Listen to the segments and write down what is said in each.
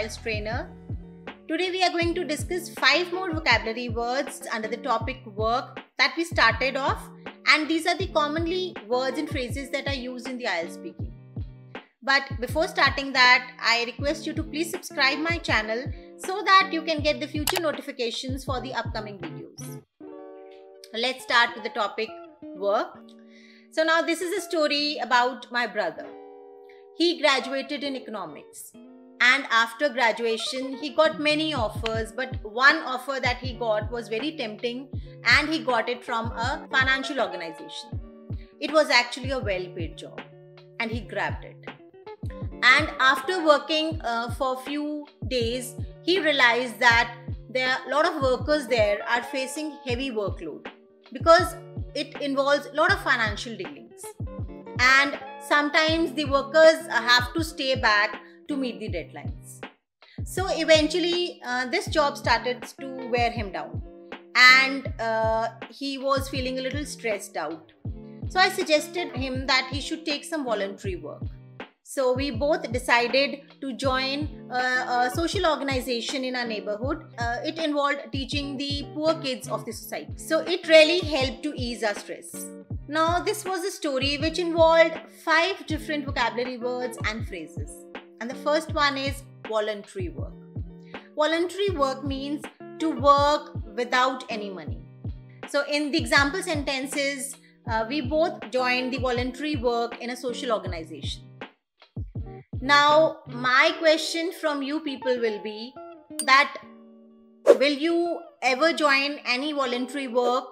IELTS trainer. Today we are going to discuss 5 more vocabulary words under the topic work that we started off, and these are the commonly words and phrases that are used in the IELTS speaking. But before starting that, I request you to please subscribe my channel so that you can get the future notifications for the upcoming videos. Let's start with the topic work. So now this is a story about my brother. He graduated in economics, and after graduation he got many offers, but one offer that he got was very tempting and he got it from a financial organization. It was actually a well-paid job and he grabbed it. And after working for a few days, he realized that there are a lot of workers there are facing heavy workload because it involves a lot of financial dealings. And sometimes the workers have to stay back to meet the deadlines. So eventually this job started to wear him down, and he was feeling a little stressed out. So I suggested him that he should take some voluntary work. So we both decided to join a social organization in our neighborhood. It involved teaching the poor kids of the society. So it really helped to ease our stress. Now this was a story which involved 5 different vocabulary words and phrases. And the first one is voluntary work. Voluntary work means to work without any money. So in the example sentences, we both joined the voluntary work in a social organization. Now my question from you people will be that will you ever join any voluntary work,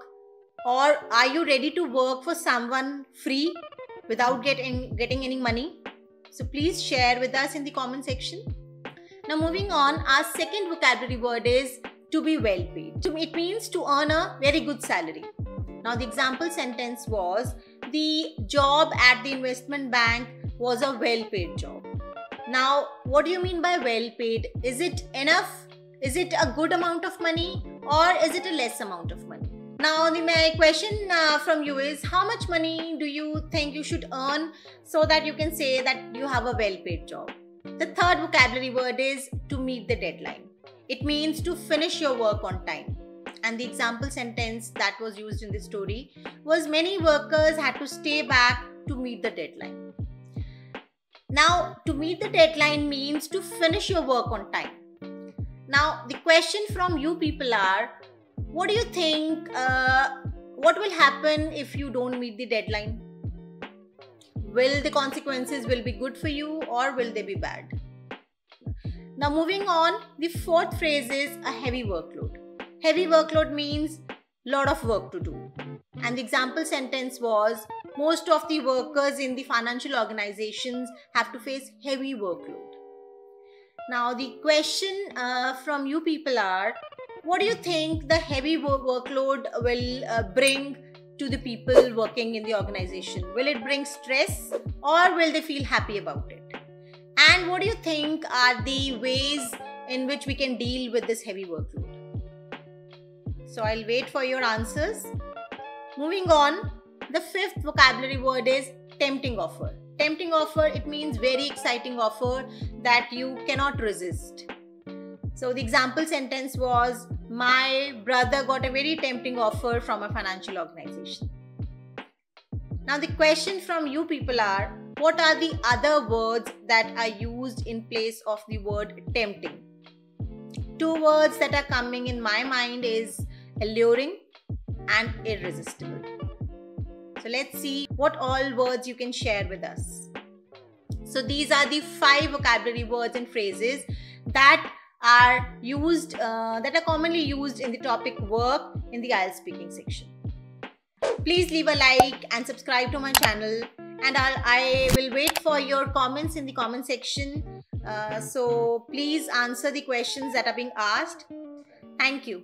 or are you ready to work for someone free without getting any money? So please share with us in the comment section. Now moving on, our second vocabulary word is to be well paid. It means to earn a very good salary. Now the example sentence was, the job at the investment bank was a well paid job. Now what do you mean by well paid? Is it enough? Is it a good amount of money, or is it a less amount of money? Now my question from you is, how much money do you think you should earn so that you can say that you have a well-paid job? The third vocabulary word is to meet the deadline. It means to finish your work on time. And the example sentence that was used in this story was, many workers had to stay back to meet the deadline. Now to meet the deadline means to finish your work on time. Now the question from you people are, what do you think, what will happen if you don't meet the deadline? Will the consequences will be good for you, or will they be bad? Now moving on, the fourth phrase is a heavy workload. Heavy workload means lot of work to do. And the example sentence was, most of the workers in the financial organizations have to face heavy workload. Now the question from you people are, what do you think the heavy workload will bring to the people working in the organization? Will it bring stress, or will they feel happy about it? And what do you think are the ways in which we can deal with this heavy workload? So I'll wait for your answers. Moving on, the fifth vocabulary word is tempting offer. Tempting offer, it means very exciting offer that you cannot resist. So the example sentence was, my brother got a very tempting offer from a financial organization. Now the question from you people are, what are the other words that are used in place of the word tempting? 2 words that are coming in my mind is alluring and irresistible. So let's see what all words you can share with us. So these are the 5 vocabulary words and phrases that are used, that are commonly used in the topic work in the IELTS speaking section. Please leave a like and subscribe to my channel, and I will wait for your comments in the comment section. So please answer the questions that are being asked. Thank you.